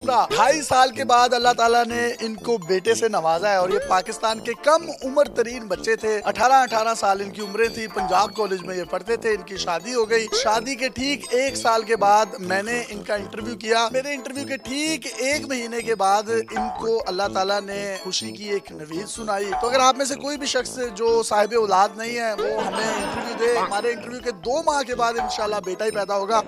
2.5 साल के बाद अल्लाह ताला ने इनको बेटे से नवाजा है और ये पाकिस्तान के कम उम्र तरीन बच्चे थे। 18 साल इनकी उम्रें थी। पंजाब कॉलेज में ये पढ़ते थे। इनकी शादी हो गई। शादी के ठीक 1 साल के बाद मैंने इनका इंटरव्यू किया। मेरे इंटरव्यू के ठीक 1 महीने के बाद इनको अल्लाह ताला ने खुशी की एक नवीद सुनाई। तो अगर आप में से कोई भी शख्स जो साहिब औलाद नहीं है वो हमें इंटरव्यू दे। हमारे इंटरव्यू के 2 माह के बाद इंशाल्लाह बेटा ही पैदा होगा।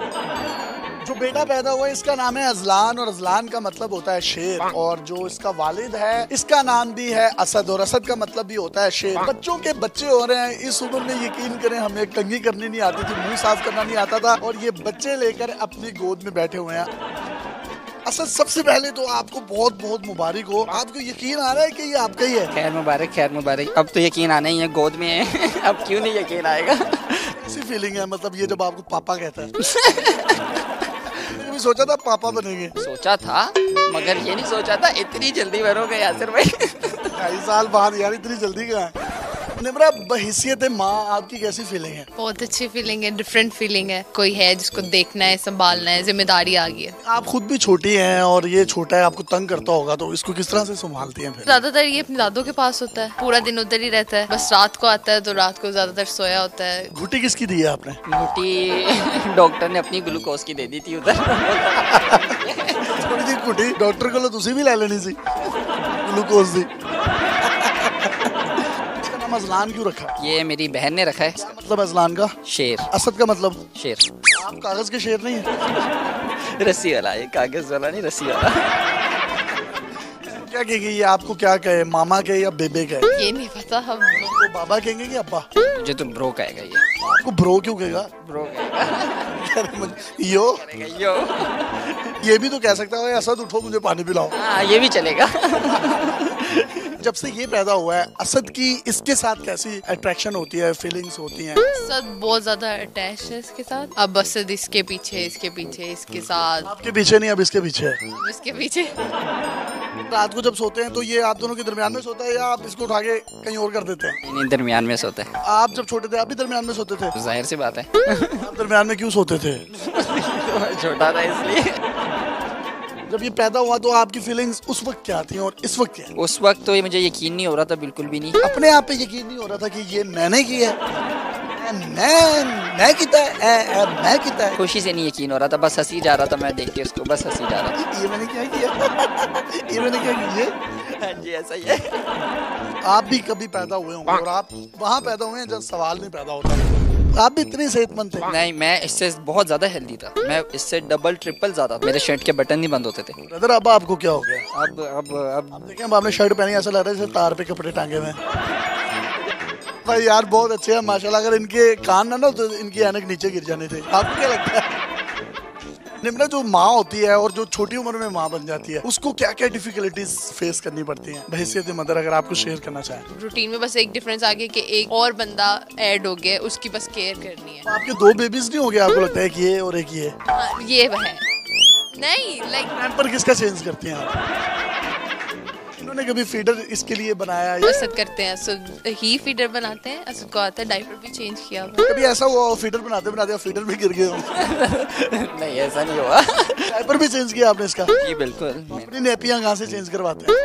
जो बेटा पैदा हुआ है इसका नाम है अजलान और अजलान का मतलब होता है शेर। और जो इसका वालिद है इसका नाम भी है असद और असद का मतलब भी होता है शेर। बच्चों के बच्चे हो रहे हैं। इस उम्र में यकीन करें हमें कंघी करनी नहीं आती थी, मुंह साफ करना नहीं आता था और ये बच्चे लेकर अपनी गोद में बैठे हुए हैं। असद सबसे पहले तो आपको बहुत बहुत मुबारक हो। आपको यकीन आ रहा है कि ये आपका ही है? खैर मुबारक, खैर मुबारक। अब तो यकीन आना ही है, गोद में है। अब क्यों नहीं यकीन आएगा। कैसी फीलिंग है मतलब ये जब आपको पापा कहता है? कभी सोचा था पापा बनेंगे? सोचा था मगर ये नहीं सोचा था इतनी जल्दी बनोगे यासिर भाई। 2.5 साल बाद यार, इतनी जल्दी कहाँ है? निम्रा, बहैसियत माँ आपकी कैसी फीलिंग है? बहुत अच्छी फीलिंग है, डिफरेंट फीलिंग है। कोई है जिसको देखना है, संभालना है, जिम्मेदारी आ गई है। आप खुद भी छोटी हैं और ये छोटा है, आपको तंग करता होगा, तो इसको किस तरह से संभालती हैं फिर? ज्यादातर ये अपनी दादों के पास होता है, पूरा दिन उधर ही रहता है। बस रात को आता है तो रात को ज्यादातर सोया होता है। घुटी किसकी दी है आपने? घुटी डॉक्टर ने अपनी ग्लूकोज की दे दी थी उधर। थोड़ी सी घुटी डॉक्टर को तुसी भी ले लेनी सी ग्लूकोज दी। अजलान क्यों रखा? ये मेरी बहन ने रखा है। मतलब अजलान का? शेर। असद का मतलब? शेर। आप कागज के शेर नहीं है? रस्सी वाला, ये कागज वाला नहीं, रस्सी वाला। क्या कहेंगे ये आपको? क्या कहे, मामा कहे या बेबे कहे? ये नहीं पता। हम तो बाबा कहेंगे कि अब्बा? मुझे तो ब्रो कहेगा ये। आपको ब्रो क्यों कहेगा? ब्रो कहेगा। यो यो। ये भी तो कह सकता है असद उठो मुझे पानी पिलाओ। हाँ ये भी चलेगा। जब से ये पैदा हुआ है असद की इसके साथ कैसी अट्रैक्शन होती है, फीलिंग्स होती हैं? असद बहुत ज्यादा अटैच है इसके साथ। अब असद इसके पीछे, इसके पीछे, इसके साथ। आपके पीछे नहीं, अब इसके पीछे है। इसके पीछे। रात को जब सोते हैं तो ये आप दोनों के दरमियान में सोता है या आप इसको उठा के कहीं और कर देते हैं? नहीं, दरमियान में सोते हैं। आप जब छोटे थे आप भी दरमियान में सोते थे? जाहिर सी बात है। आप दरमियान में क्यों सोते थे? छोटा था इसलिए। जब ये पैदा हुआ तो आपकी फीलिंग्स उस वक्त क्या थी और इस वक्त क्या? उस वक्त तो ये मुझे यकीन नहीं हो रहा था, बिल्कुल भी नहीं। अपने आप पे यकीन नहीं हो रहा था कि ये मैंने किया है, मैं किता है। खुशी से नहीं यकीन हो रहा था, बस हंसी जा रहा था मैं देख के उसको, बस हंसी जा रहा था। ये मैंने क्या किया? ये मैंने क्या किया? हाँ जी ऐसा ही है। आप भी कभी पैदा हुए होंगे और आप वहाँ पैदा हुए हैं जब सवाल नहीं पैदा होता। आप भी इतने सेहतमंद थे? नहीं, मैं इससे बहुत ज्यादा हेल्दी था। मैं इससे डबल ट्रिपल ज्यादा। मेरे शर्ट के बटन नहीं बंद होते थे। ब्रदर अब आपको क्या हो गया? अब देखें, अब आपने शर्ट पहनी, ऐसा लग रहा है जैसे तार पे कपड़े टांगे हुए। भाई यार बहुत अच्छे हैं माशाल्लाह। अगर इनके कान ना तो इनकी ऐनक नीचे गिर जाने थे। आपको क्या लगता है? निम्रा, जो माँ होती है और जो छोटी उम्र में माँ बन जाती है उसको क्या क्या डिफिकल्टीज फेस करनी पड़ती हैं बहैसियत मदर, अगर आपको शेयर करना चाहें? रूटीन में बस एक डिफरेंस आ गया कि एक और बंदा ऐड हो गया, उसकी बस केयर करनी है। तो आपके 2 बेबीज नहीं हो गए? आपको लगता है कि ये और एक ये? हाँ, ये वह है। नहीं लाइक पैम्पर किसका चेंज करती हैं आप? इन्होंने कभी फीडर इसके लिए बनाया? असद करते हैं, असद ही फीडर बनाते हैं। असद को आता है, डायपर भी चेंज किया हुआ। कभी ऐसा हुआ फीडर बनाते बनाते फीडर भी गिर गए हो? नहीं ऐसा नहीं हुआ। डायपर भी चेंज किया आपने इसका? जी बिल्कुल। अपनी नेपियां कहाँ से चेंज करवाते हैं?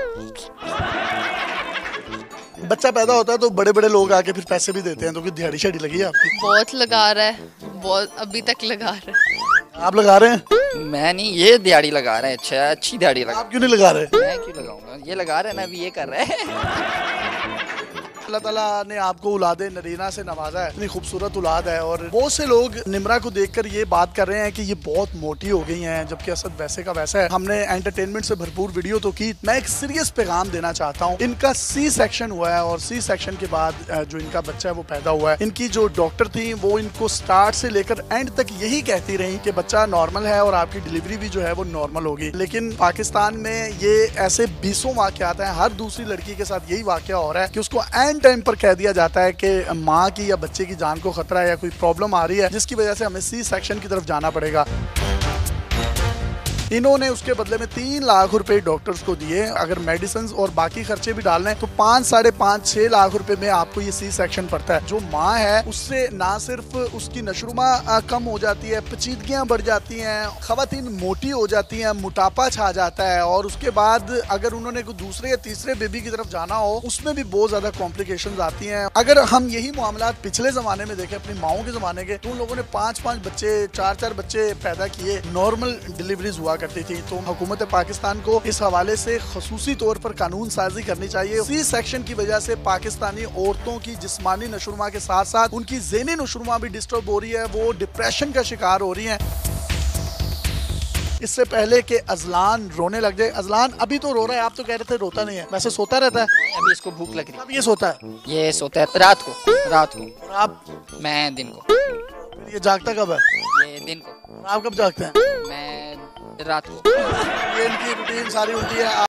बच्चा पैदा होता है तो बड़े बड़े लोग आके फिर पैसे भी देते हैं, तो दिहाड़ी शाड़ी लगी है आपकी? बहुत लगा रहा है, बहुत अभी तक लगा रहा है। आप लगा रहे हैं? मैं नहीं, ये दिहाड़ी लगा रहे हैं। अच्छा, अच्छी दिहाड़ी लगा। आप क्यों नहीं लगा रहे? मैं क्यों लगाऊंगा? ये लगा रहे हैं ना, अभी ये कर रहे हैं। अल्लाह ताला ने आपको औलादे नरीना से नवाजा है। इतनी खूबसूरत औलाद है और बहुत से लोग निम्रा को देखकर ये बात कर रहे हैं कि ये बहुत मोटी हो गई हैं, जबकि असद वैसे का वैसा है। हमने एंटरटेनमेंट से भरपूर वीडियो तो की। मैं एक सीरियस पैगाम देना चाहता हूँ। इनका सी सेक्शन हुआ है और सी सेक्शन के बाद जो इनका बच्चा है वो पैदा हुआ है। इनकी जो डॉक्टर थी वो इनको स्टार्ट से लेकर एंड तक यही कहती रही कि बच्चा नॉर्मल है और आपकी डिलीवरी भी जो है वो नॉर्मल होगी। लेकिन पाकिस्तान में ये ऐसे 20 वाकयात हैं, हर दूसरी लड़की के साथ यही वाकया हो रहा है कि उसको एंड टाइम पर कह दिया जाता है कि माँ की या बच्चे की जान को खतरा है या कोई प्रॉब्लम आ रही है जिसकी वजह से हमें सी सेक्शन की तरफ जाना पड़ेगा। इन्होंने उसके बदले में 3 लाख रुपए डॉक्टर्स को दिए। अगर मेडिसिन और बाकी खर्चे भी डालने तो 5, 5.5, 6 लाख रुपए में आपको ये सी सेक्शन पड़ता है। जो माँ है उससे ना सिर्फ उसकी नशरुमा कम हो जाती है, पेचीदगियां बढ़ जाती हैं, खवातीन मोटी हो जाती हैं, मोटापा छा जाता है, और उसके बाद अगर उन्होंने कोई दूसरे या तीसरे बेबी की तरफ जाना हो उसमें भी बहुत ज्यादा कॉम्प्लिकेशंस आती हैं। अगर हम यही मामला पिछले जमाने में देखें, अपनी माओ के जमाने के, तो उन लोगों ने 5-5 बच्चे, 4-4 बच्चे पैदा किए, नॉर्मल डिलीवरीज हुआ करती थी। तो हुकूमत पाकिस्तान को इस हवाले से खसूसी तौर पर कानून साजी करनी चाहिए। सी सेक्शन की वजह से पाकिस्तानी औरतों की जिस्मानी नशुरमा के साथ साथ उनकी ज़हनी नशुरमा भी डिस्टर्ब हो रही है, वो डिप्रेशन का शिकार हो रही है। इससे पहले कि अजलान रोने लग जाए, अजलान अभी तो रो रहा है, आप तो कह रहे थे रोता नहीं है, वैसे सोता रहता है? अभी इसको भूख लग रही अब ये सोता है? ये सोता है रात को। और आप? मैं दिन को। ये जागता कब है? ये दिन को। और आप कब जागते हैं? मैं रात को। ये इनकी रूटीन सारी उल्टी है।